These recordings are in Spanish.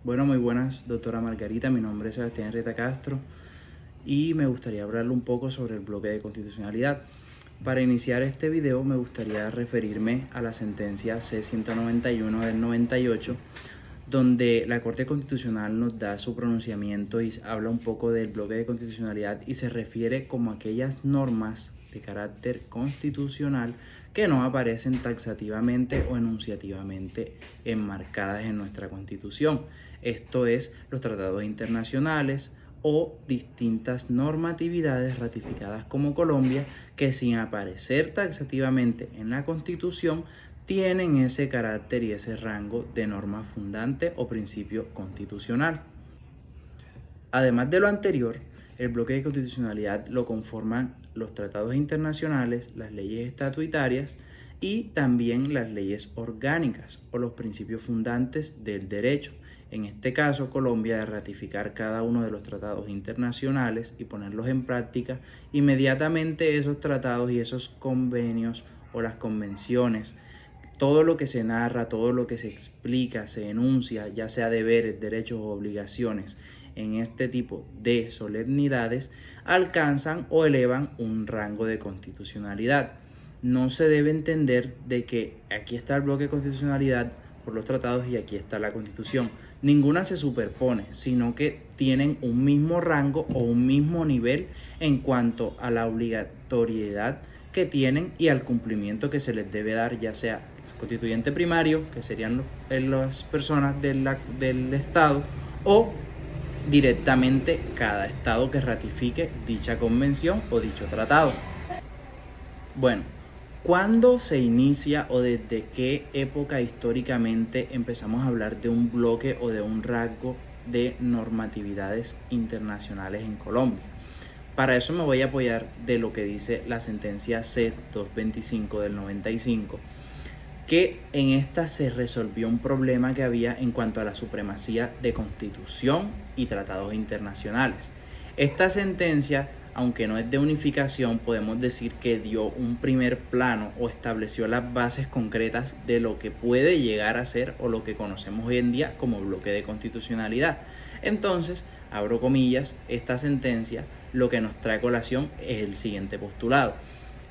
Bueno, muy buenas, doctora Margarita. Mi nombre es Sebastián Reta Castro y me gustaría hablarle un poco sobre el bloque de constitucionalidad. Para iniciar este video me gustaría referirme a la sentencia C-191 del 98, donde la Corte Constitucional nos da su pronunciamiento y habla un poco del bloque de constitucionalidad y se refiere como a aquellas normas de carácter constitucional que no aparecen taxativamente o enunciativamente enmarcadas en nuestra Constitución. Esto es, los tratados internacionales o distintas normatividades ratificadas como Colombia que sin aparecer taxativamente en la Constitución tienen ese carácter y ese rango de norma fundante o principio constitucional. Además de lo anterior, el bloque de constitucionalidad lo conforman los tratados internacionales, las leyes estatutarias y también las leyes orgánicas o los principios fundantes del derecho. En este caso, Colombia, de ratificar cada uno de los tratados internacionales y ponerlos en práctica, inmediatamente esos tratados y esos convenios o las convenciones, todo lo que se narra, todo lo que se explica, se enuncia, ya sea deberes, derechos o obligaciones en este tipo de solemnidades, alcanzan o elevan un rango de constitucionalidad. No se debe entender de que aquí está el bloque de constitucionalidad por los tratados y aquí está la Constitución. Ninguna se superpone, sino que tienen un mismo rango o un mismo nivel en cuanto a la obligatoriedad que tienen y al cumplimiento que se les debe dar, ya sea constituyente primario, que serían las personas del Estado, o directamente cada Estado que ratifique dicha convención o dicho tratado. Bueno, ¿cuándo se inicia o desde qué época históricamente empezamos a hablar de un bloque o de un rasgo de normatividades internacionales en Colombia? Para eso me voy a apoyar de lo que dice la sentencia C-225 del 95, que en esta se resolvió un problema que había en cuanto a la supremacía de Constitución y tratados internacionales. Esta sentencia, aunque no es de unificación, podemos decir que dio un primer plano o estableció las bases concretas de lo que puede llegar a ser o lo que conocemos hoy en día como bloque de constitucionalidad. Entonces, abro comillas, esta sentencia lo que nos trae a colación es el siguiente postulado.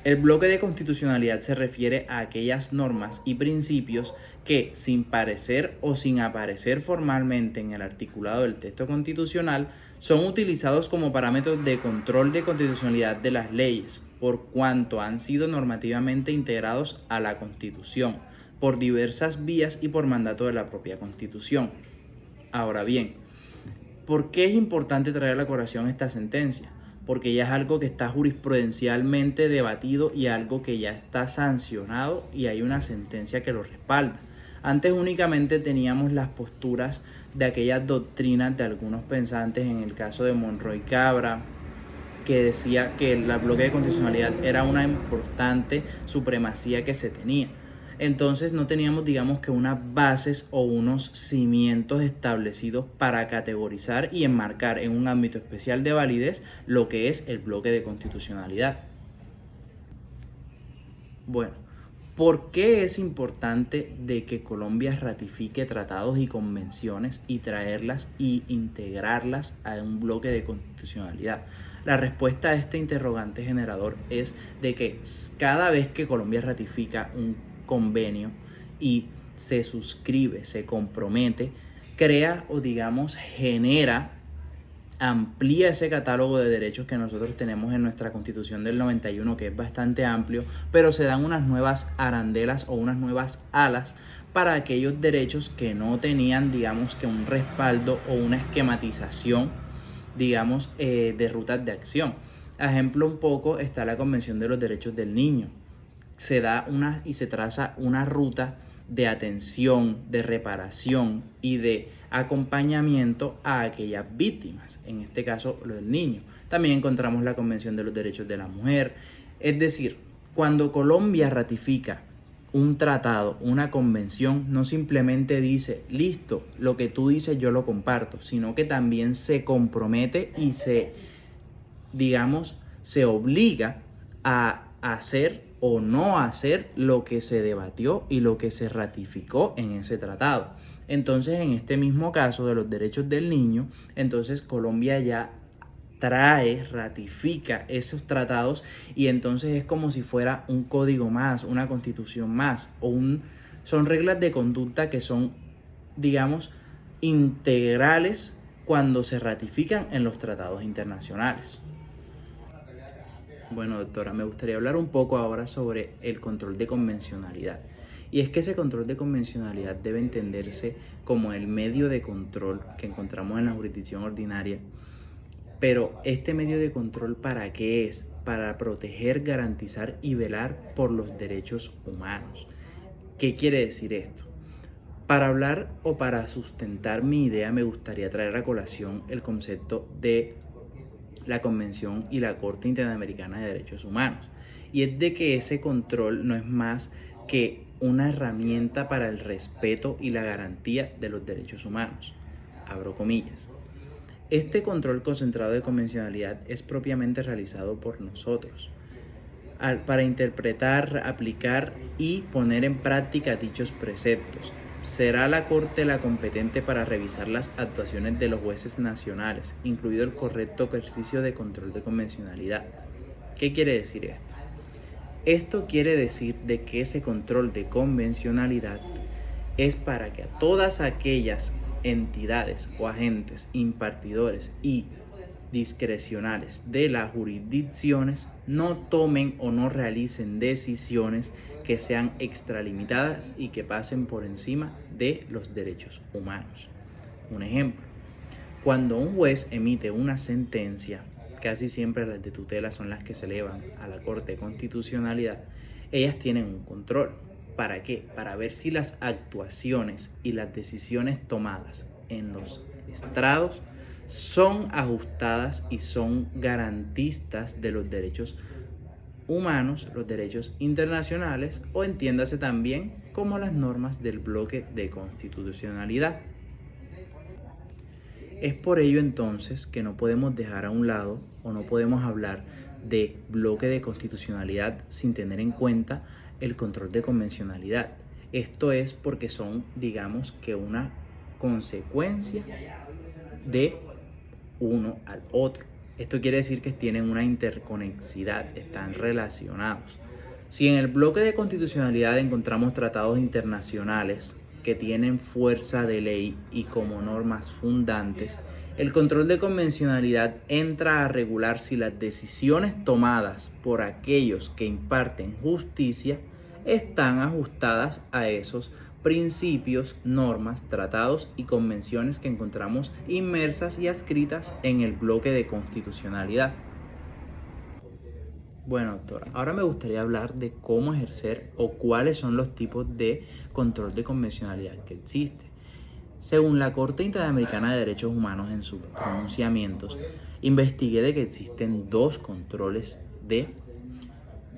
El bloque de constitucionalidad se refiere a aquellas normas y principios que, sin parecer o sin aparecer formalmente en el articulado del texto constitucional, son utilizados como parámetros de control de constitucionalidad de las leyes, por cuanto han sido normativamente integrados a la Constitución, por diversas vías y por mandato de la propia Constitución. Ahora bien, ¿por qué es importante traer a la colación esta sentencia? Porque ya es algo que está jurisprudencialmente debatido y algo que ya está sancionado y hay una sentencia que lo respalda. Antes únicamente teníamos las posturas de aquellas doctrinas de algunos pensantes, en el caso de Monroy Cabra, que decía que el bloque de constitucionalidad era una importante supremacía que se tenía. Entonces no teníamos, digamos, que unas bases o unos cimientos establecidos para categorizar y enmarcar en un ámbito especial de validez lo que es el bloque de constitucionalidad. Bueno, ¿por qué es importante de que Colombia ratifique tratados y convenciones y traerlas y integrarlas a un bloque de constitucionalidad? La respuesta a este interrogante generador es de que cada vez que Colombia ratifica un convenio y se suscribe, se compromete, crea o digamos genera, amplía ese catálogo de derechos que nosotros tenemos en nuestra Constitución del 91, que es bastante amplio, pero se dan unas nuevas arandelas o unas nuevas alas para aquellos derechos que no tenían, digamos, que un respaldo o una esquematización, digamos, de rutas de acción. Ejemplo un poco está la Convención de los Derechos del Niño. Se da y se traza una ruta de atención, de reparación y de acompañamiento a aquellas víctimas, en este caso lo del niño. También encontramos la Convención de los Derechos de la Mujer. Es decir, cuando Colombia ratifica un tratado, una convención, no simplemente dice, listo, lo que tú dices yo lo comparto, sino que también se compromete y se obliga a hacer o no hacer lo que se debatió y lo que se ratificó en ese tratado. Entonces, en este mismo caso de los derechos del niño, entonces Colombia ya ratifica esos tratados y entonces es como si fuera un código más, una constitución más, son reglas de conducta que son, digamos, integrales cuando se ratifican en los tratados internacionales. Bueno, doctora, me gustaría hablar un poco ahora sobre el control de convencionalidad. Y es que ese control de convencionalidad debe entenderse como el medio de control que encontramos en la jurisdicción ordinaria. Pero este medio de control, ¿para qué es? Para proteger, garantizar y velar por los derechos humanos. ¿Qué quiere decir esto? Para hablar o para sustentar mi idea me gustaría traer a colación el concepto de la Convención y la Corte Interamericana de Derechos Humanos. Y es de que ese control no es más que una herramienta para el respeto y la garantía de los derechos humanos. Abro comillas. Este control concentrado de convencionalidad es propiamente realizado por nosotros para interpretar, aplicar y poner en práctica dichos preceptos. Será la Corte la competente para revisar las actuaciones de los jueces nacionales, incluido el correcto ejercicio de control de convencionalidad. ¿Qué quiere decir esto? Esto quiere decir de que ese control de convencionalidad es para que a todas aquellas entidades o agentes impartidores y discrecionales de las jurisdicciones no tomen o no realicen decisiones que sean extralimitadas y que pasen por encima de los derechos humanos. Un ejemplo, cuando un juez emite una sentencia, casi siempre las de tutela son las que se elevan a la Corte de Constitucionalidad, ellas tienen un control. ¿Para qué? Para ver si las actuaciones y las decisiones tomadas en los estrados son ajustadas y son garantistas de los derechos humanos, los derechos internacionales o entiéndase también como las normas del bloque de constitucionalidad. Es por ello entonces que no podemos dejar a un lado o no podemos hablar de bloque de constitucionalidad sin tener en cuenta el control de convencionalidad. Esto es porque son, digamos, que una consecuencia de uno al otro. Esto quiere decir que tienen una interconexidad, están relacionados. Si en el bloque de constitucionalidad encontramos tratados internacionales que tienen fuerza de ley y como normas fundantes, el control de convencionalidad entra a regular si las decisiones tomadas por aquellos que imparten justicia están ajustadas a esos principios, normas, tratados y convenciones que encontramos inmersas y adscritas en el bloque de constitucionalidad. Bueno, doctora, ahora me gustaría hablar de cómo ejercer o cuáles son los tipos de control de convencionalidad que existe. Según la Corte Interamericana de Derechos Humanos en sus pronunciamientos, investigué de que existen dos controles de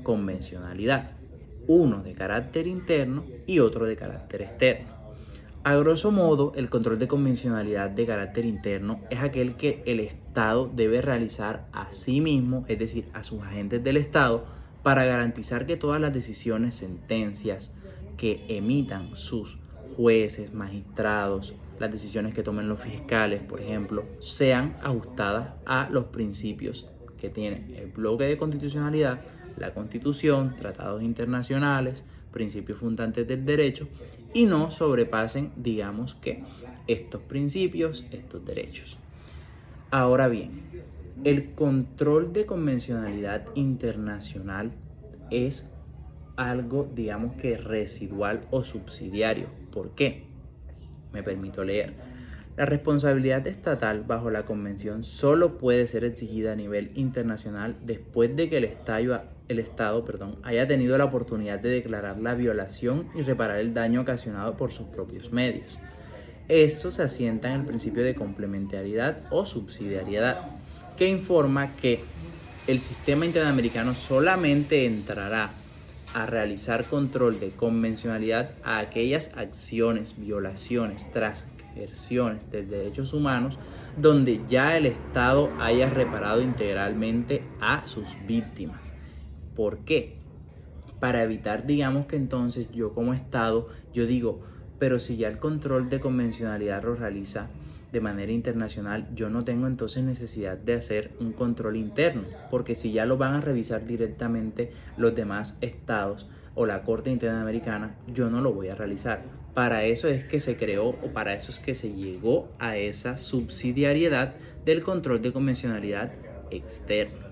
convencionalidad, uno de carácter interno y otro de carácter externo. A grosso modo, el control de convencionalidad de carácter interno es aquel que el Estado debe realizar a sí mismo, es decir, a sus agentes del Estado, para garantizar que todas las decisiones, sentencias que emitan sus jueces, magistrados, las decisiones que tomen los fiscales, por ejemplo, sean ajustadas a los principios que tiene el bloque de constitucionalidad, la Constitución, tratados internacionales, principios fundantes del derecho y no sobrepasen, digamos que, estos principios, estos derechos. Ahora bien, el control de convencionalidad internacional es algo, digamos que residual o subsidiario. ¿Por qué? Me permito leer. La responsabilidad estatal bajo la Convención solo puede ser exigida a nivel internacional después de que el Estado haya tenido la oportunidad de declarar la violación y reparar el daño ocasionado por sus propios medios. Eso se asienta en el principio de complementariedad o subsidiariedad, que informa que el sistema interamericano solamente entrará a realizar control de convencionalidad a aquellas acciones, violaciones, transgresiones de derechos humanos donde ya el Estado haya reparado integralmente a sus víctimas. ¿Por qué? para evitar, digamos que entonces yo como Estado, yo digo, pero si ya el control de convencionalidad lo realiza de manera internacional, yo no tengo entonces necesidad de hacer un control interno, porque si ya lo van a revisar directamente los demás estados o la Corte Interamericana, yo no lo voy a realizar. Para eso es que se creó, o para eso es que se llegó a esa subsidiariedad del control de convencionalidad externo.